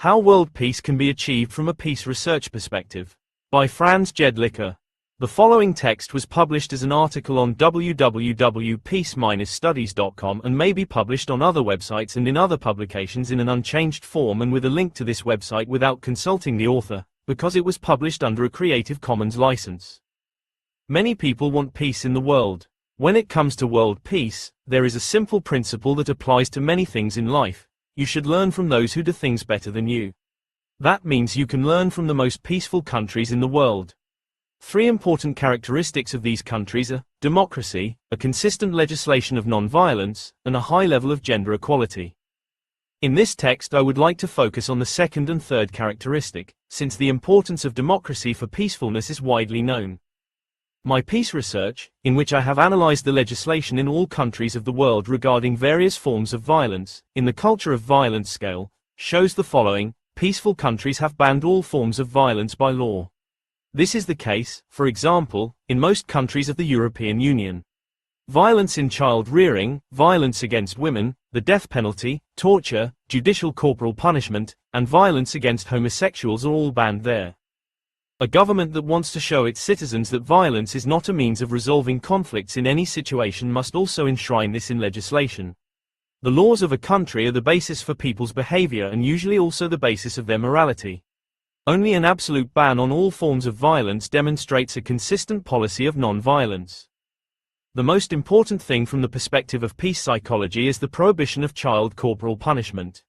How World Peace Can Be Achieved from a Peace Research Perspective. By Franz Jedlicka. The following text was published as an article on www.peace-studies.com and may be published on other websites and in other publications in an unchanged form and with a link to this website without consulting the author, because it was published under a Creative Commons license. Many people want peace in the world. When it comes to world peace, there is a simple principle that applies to many things in life. You should learn from those who do things better than you. That means you can learn from the most peaceful countries in the world. Three important characteristics of these countries are democracy, a consistent legislation of non-violence, and a high level of gender equality. In this text I would like to focus on the second and third characteristic, since the importance of democracy for peacefulness is widely known. My peace research, in which I have analyzed the legislation in all countries of the world regarding various forms of violence, in the culture of violence scale, shows the following: peaceful countries have banned all forms of violence by law. This is the case, for example, in most countries of the European Union. Violence in child rearing, violence against women, the death penalty, torture, judicial corporal punishment, and violence against homosexuals are all banned there. A government that wants to show its citizens that violence is not a means of resolving conflicts in any situation must also enshrine this in legislation. The laws of a country are the basis for people's behavior and usually also the basis of their morality. Only an absolute ban on all forms of violence demonstrates a consistent policy of non-violence. The most important thing from the perspective of peace psychology is the prohibition of child corporal punishment.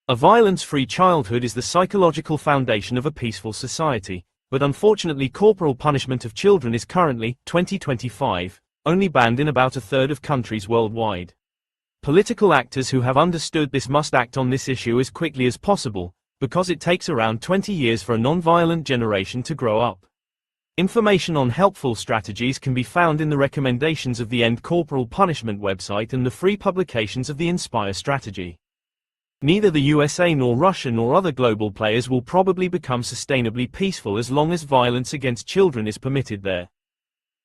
A violence-free childhood is the psychological foundation of a peaceful society, but unfortunately corporal punishment of children is currently, 2025, only banned in about a third of countries worldwide. Political actors who have understood this must act on this issue as quickly as possible, because it takes around 20 years for a non-violent generation to grow up. Information on helpful strategies can be found in the recommendations of the End Corporal Punishment website and the free publications of the Inspire strategy. Neither the USA nor Russia nor other global players will probably become sustainably peaceful as long as violence against children is permitted there.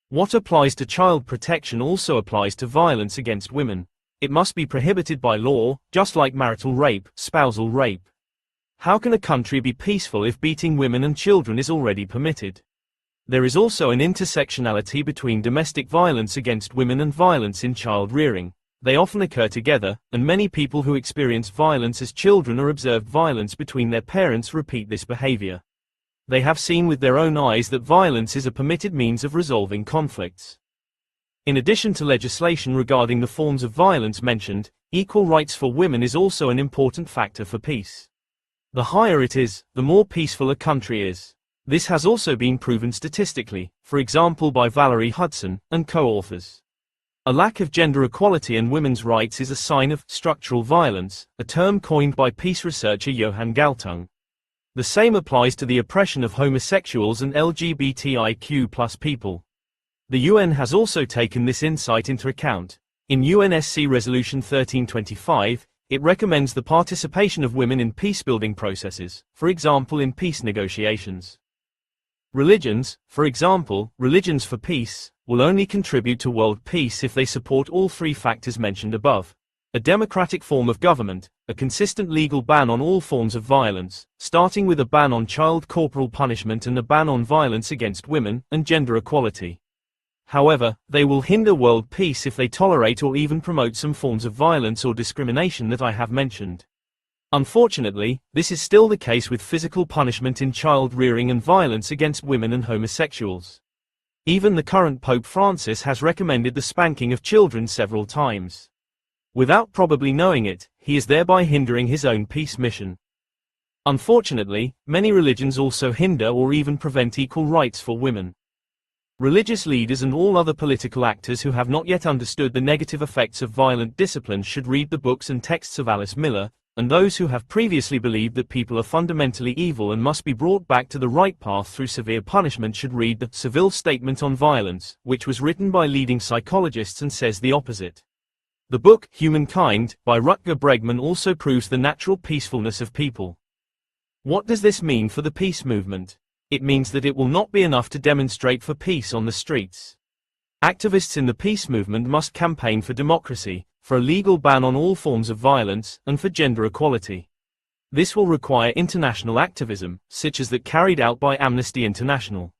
What applies to child protection also applies to violence against women. It must be prohibited by law, just like marital rape, spousal rape. How can a country be peaceful if beating women and children is already permitted? There is also an intersectionality between domestic violence against women and violence in child rearing. They often occur together, and many people who experience violence as children or observed violence between their parents repeat this behavior. They have seen with their own eyes that violence is a permitted means of resolving conflicts. In addition to legislation regarding the forms of violence mentioned, equal rights for women is also an important factor for peace. The higher it is, the more peaceful a country is. This has also been proven statistically, for example by Valerie Hudson and co-authors. A lack of gender equality and women's rights is a sign of structural violence, a term coined by peace researcher Johan Galtung. The same applies to the oppression of homosexuals and LGBTIQ+ people. The UN has also taken this insight into account. In UNSC Resolution 1325, it recommends the participation of women in peace-building processes, for example in peace negotiations. Religions, for example, religions for peace, will only contribute to world peace if they support all three factors mentioned above. A democratic form of government, a consistent legal ban on all forms of violence, starting with a ban on child corporal punishment and a ban on violence against women, and gender equality. However, they will hinder world peace if they tolerate or even promote some forms of violence or discrimination that I have mentioned. Unfortunately, this is still the case with physical punishment in child rearing and violence against women and homosexuals. Even the current Pope Francis has recommended the spanking of children several times. Without probably knowing it, he is thereby hindering his own peace mission. Unfortunately, many religions also hinder or even prevent equal rights for women. Religious leaders and all other political actors who have not yet understood the negative effects of violent discipline should read the books and texts of Alice Miller, and those who have previously believed that people are fundamentally evil and must be brought back to the right path through severe punishment should read the Seville Statement on Violence, which was written by leading psychologists and says the opposite. The book, Humankind, by Rutger Bregman also proves the natural peacefulness of people. What does this mean for the peace movement? It means that it will not be enough to demonstrate for peace on the streets. Activists in the peace movement must campaign for democracy, for a legal ban on all forms of violence, and for gender equality. This will require international activism, such as that carried out by Amnesty International.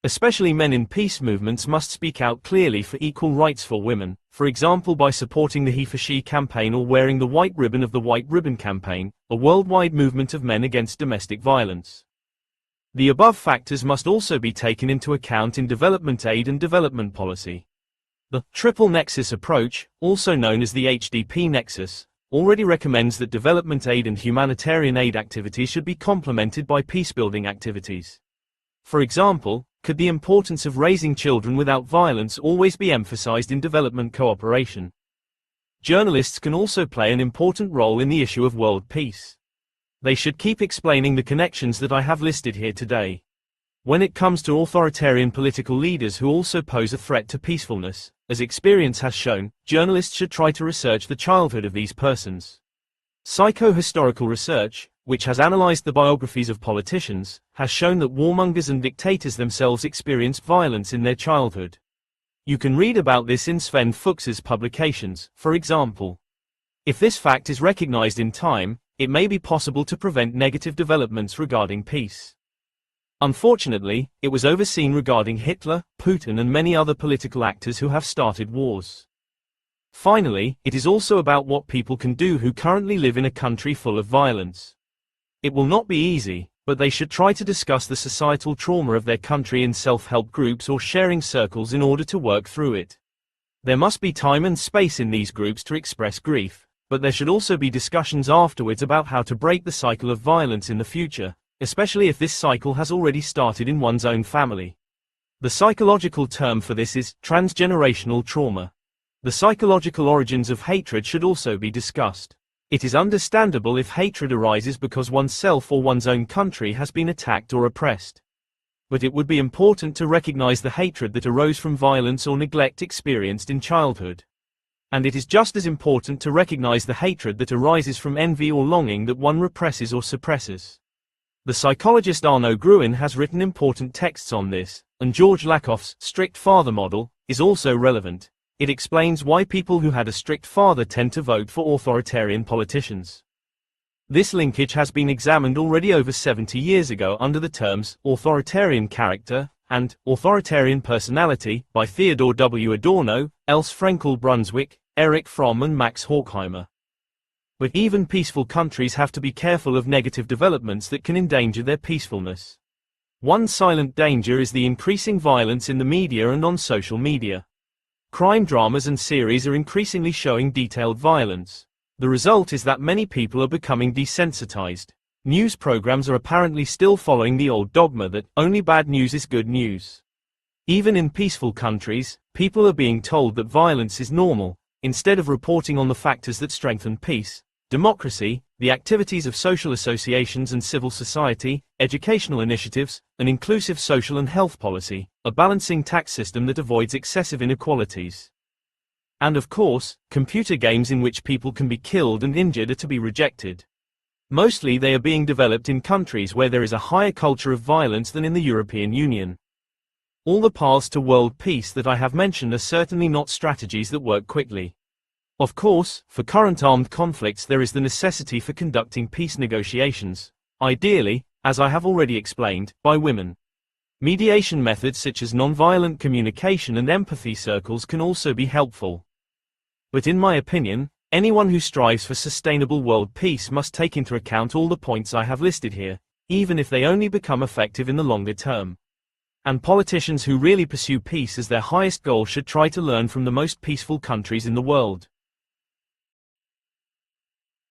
Especially men in peace movements must speak out clearly for equal rights for women, for example by supporting the HeForShe campaign or wearing the white ribbon of the White Ribbon Campaign, a worldwide movement of men against domestic violence. The above factors must also be taken into account in development aid and development policy. The triple nexus approach, also known as the HDP Nexus, already recommends that development aid and humanitarian aid activities should be complemented by peacebuilding activities. For example, could the importance of raising children without violence always be emphasized in development cooperation? Journalists can also play an important role in the issue of world peace. They should keep explaining the connections that I have listed here today. When it comes to authoritarian political leaders who also pose a threat to peacefulness, as experience has shown, journalists should try to research the childhood of these persons. Psychohistorical research, which has analyzed the biographies of politicians, has shown that warmongers and dictators themselves experienced violence in their childhood. You can read about this in Sven Fuchs's publications, for example. If this fact is recognized in time, it may be possible to prevent negative developments regarding peace. Unfortunately, it was overseen regarding Hitler, Putin and many other political actors who have started wars. Finally, it is also about what people can do who currently live in a country full of violence. It will not be easy, but they should try to discuss the societal trauma of their country in self-help groups or sharing circles in order to work through it. There must be time and space in these groups to express grief, but there should also be discussions afterwards about how to break the cycle of violence in the future, especially if this cycle has already started in one's own family. The psychological term for this is transgenerational trauma. The psychological origins of hatred should also be discussed. It is understandable if hatred arises because oneself or one's own country has been attacked or oppressed. But it would be important to recognize the hatred that arose from violence or neglect experienced in childhood. And it is just as important to recognize the hatred that arises from envy or longing that one represses or suppresses. The psychologist Arno Gruen has written important texts on this, and George Lakoff's strict father model is also relevant. It explains why people who had a strict father tend to vote for authoritarian politicians. This linkage has been examined already over 70 years ago under the terms authoritarian character and authoritarian personality by Theodore W. Adorno, Else Frenkel Brunswick, Erich Fromm and Max Horkheimer. But even peaceful countries have to be careful of negative developments that can endanger their peacefulness. One silent danger is the increasing violence in the media and on social media. Crime dramas and series are increasingly showing detailed violence. The result is that many people are becoming desensitized. News programs are apparently still following the old dogma that only bad news is good news. Even in peaceful countries, people are being told that violence is normal, instead of reporting on the factors that strengthen peace, democracy, the activities of social associations and civil society, educational initiatives, an inclusive social and health policy, a balancing tax system that avoids excessive inequalities. And of course, computer games in which people can be killed and injured are to be rejected. Mostly they are being developed in countries where there is a higher culture of violence than in the European Union. All the paths to world peace that I have mentioned are certainly not strategies that work quickly. Of course, for current armed conflicts there is the necessity for conducting peace negotiations, ideally, as I have already explained, by women. Mediation methods such as nonviolent communication and empathy circles can also be helpful. But in my opinion, anyone who strives for sustainable world peace must take into account all the points I have listed here, even if they only become effective in the longer term. And politicians who really pursue peace as their highest goal should try to learn from the most peaceful countries in the world.